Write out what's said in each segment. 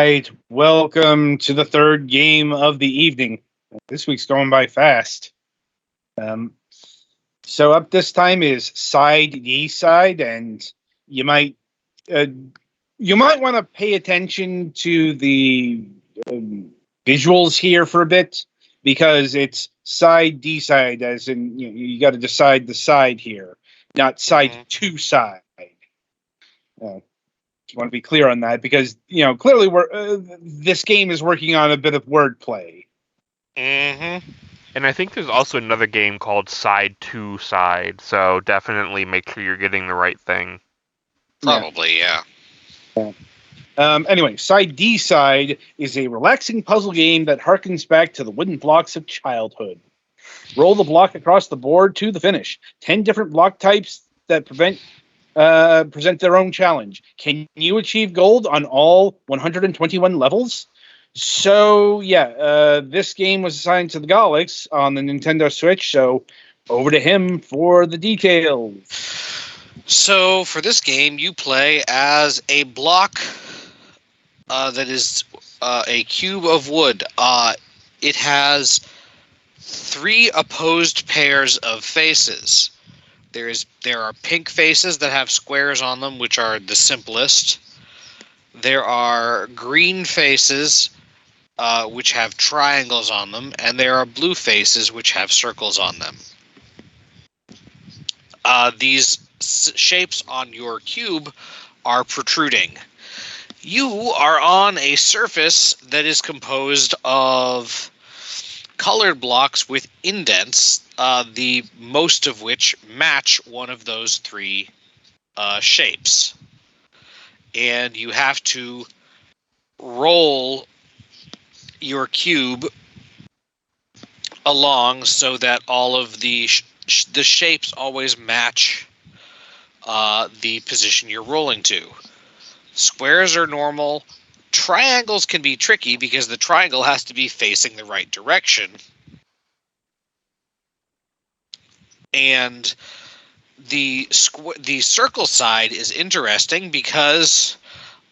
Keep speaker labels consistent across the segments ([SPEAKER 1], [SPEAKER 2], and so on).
[SPEAKER 1] right, welcome to the third game of the evening. This week's going by fast. So up this time is side D side, and you might uh, want to pay attention to the visuals here for a bit because it's side D side, as in you got to decide the side here, not side to side. Want to be clear on that because clearly this game is working on a bit of wordplay.
[SPEAKER 2] And I think there's also another game called Side to Side, so definitely make sure you're getting the right thing.
[SPEAKER 3] Probably, yeah.
[SPEAKER 1] Anyway, Side D Side is a relaxing puzzle game that harkens back to the wooden blocks of childhood. Roll the block across the board to the finish. 10 different block types that present their own challenge. Can you achieve gold on all 121 levels? So, this game was assigned to the Galax on the Nintendo Switch, so over to him for the details.
[SPEAKER 3] So, for this game, you play as a block that is a cube of wood. It has 3 opposed pairs of faces. There are pink faces that have squares on them, which are the simplest. There are green faces, which have triangles on them, and there are blue faces, which have circles on them. These shapes on your cube are protruding. You are on a surface that is composed of colored blocks with indents, the most of which match one of those 3 shapes. And you have to roll your cube along so that all of the shapes always match the position you're rolling to. Squares are normal. Triangles can be tricky because the triangle has to be facing the right direction. And the circle side is interesting because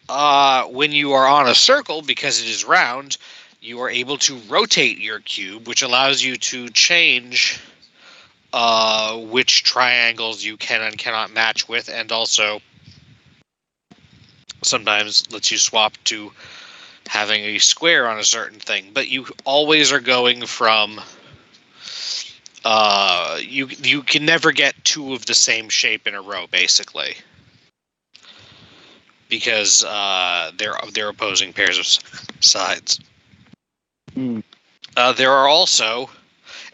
[SPEAKER 3] when you are on a circle, because it is round, you are able to rotate your cube, which allows you to change which triangles you can and cannot match with, and also sometimes lets you swap to having a square on a certain thing. But you always are going from you can never get 2 of the same shape in a row, basically, because they're opposing pairs of sides. There are also,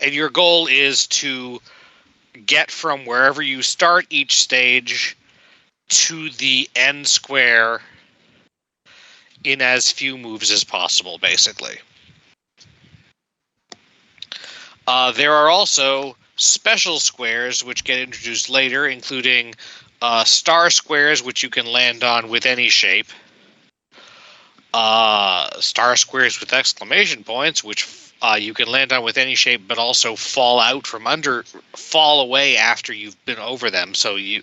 [SPEAKER 3] and your goal is to get from wherever you start each stage to the end square in as few moves as possible, basically. There are also special squares which get introduced later, including star squares, which you can land on with any shape. Star squares with exclamation points, which you can land on with any shape, but also fall away after you've been over them. So you,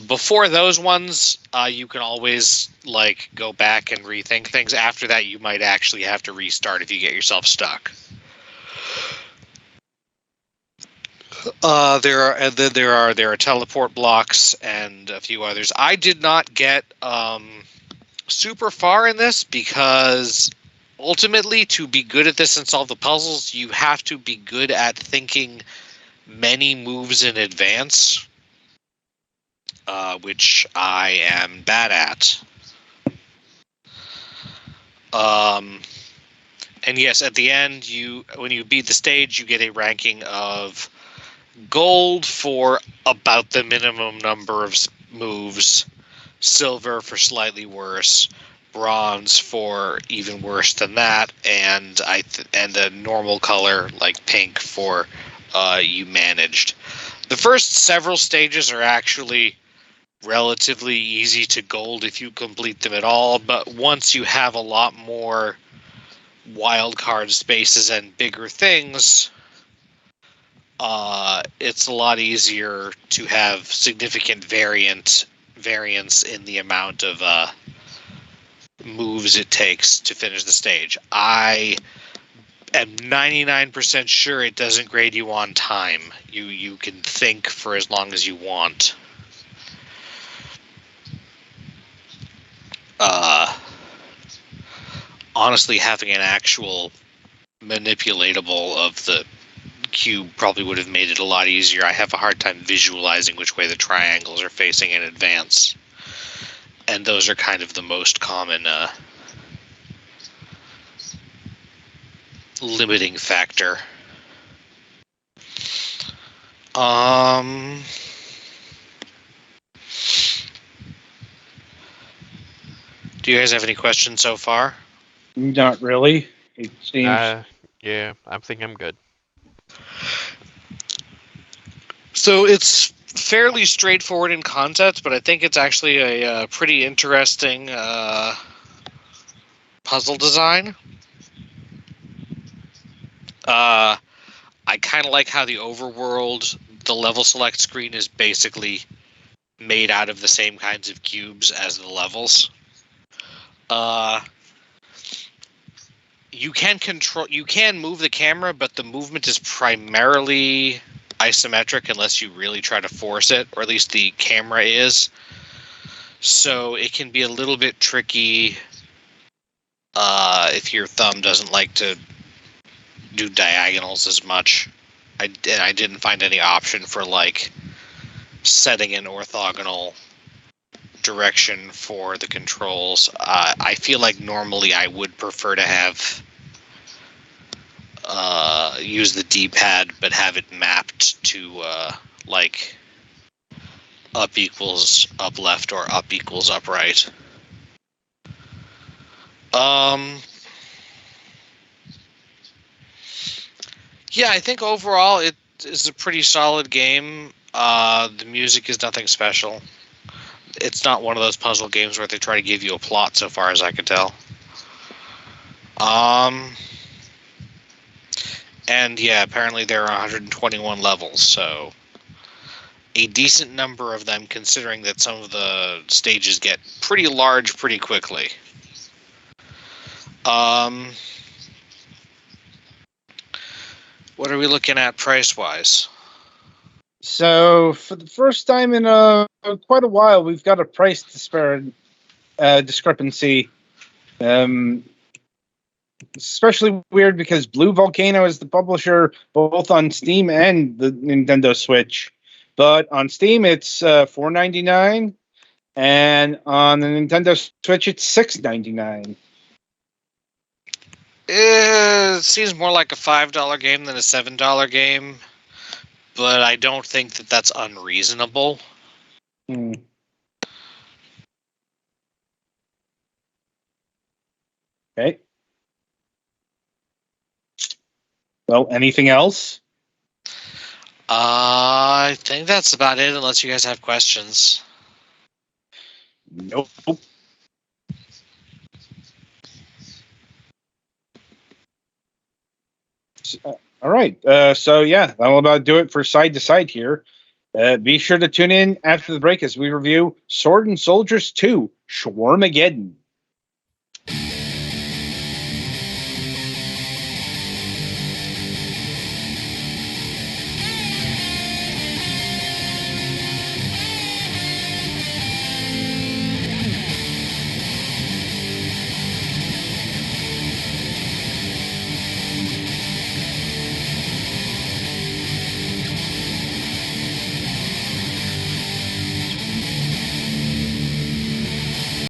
[SPEAKER 3] before those ones, you can always go back and rethink things. After that, you might actually have to restart if you get yourself stuck. There are teleport blocks and a few others. I did not get super far in this because ultimately, to be good at this and solve the puzzles, you have to be good at thinking many moves in advance, which I am bad at. And yes, at the end, when you beat the stage, you get a ranking of gold for about the minimum number of moves, silver for slightly worse, bronze for even worse than that, and a normal color like pink for you managed. The first several stages are actually relatively easy to gold if you complete them at all, but once you have a lot more wildcard spaces and bigger things, it's a lot easier to have significant variance in the amount of moves it takes to finish the stage. I am 99% sure it doesn't grade you on time. You can think for as long as you want. Honestly, having an actual manipulatable of the cube probably would have made it a lot easier. I have a hard time visualizing which way the triangles are facing in advance. And those are kind of the most common limiting factor. Do you guys have any questions so far?
[SPEAKER 1] Not really. It seems.
[SPEAKER 2] Yeah, I think I'm good.
[SPEAKER 3] So it's fairly straightforward in concept, but I think it's actually a pretty interesting puzzle design. I kind of like how the overworld, the level select screen is basically made out of the same kinds of cubes as the levels. You can move the camera, but the movement is primarily isometric unless you really try to force it, or at least the camera is. So it can be a little bit tricky if your thumb doesn't like to do diagonals as much. I didn't find any option for like setting an orthogonal direction for the controls. I feel like normally I would prefer to have use the D-pad, but have it mapped to like up equals up left or up equals up right. Yeah, I think overall it is a pretty solid game. The music is nothing special. It's not one of those puzzle games where they try to give you a plot, so far as I can tell. And yeah, apparently there are 121 levels, so a decent number of them, considering that some of the stages get pretty large pretty quickly. What are we looking at price-wise?
[SPEAKER 1] So for the first time in quite a while, we've got a price discrepancy. Especially weird because Blue Volcano is the publisher both on Steam and the Nintendo Switch. But on Steam, it's $4.99, and on the Nintendo Switch, it's $6.99.
[SPEAKER 3] It seems more like a $5 game than a $7 game, but I don't think that that's unreasonable.
[SPEAKER 1] Okay. Well, anything else?
[SPEAKER 3] I think that's about it, unless you guys have questions.
[SPEAKER 1] Nope. All right. So yeah, that'll about do it for Side to Side here. Be sure to tune in after the break as we review Sword and Soldiers 2: Schwarmageddon.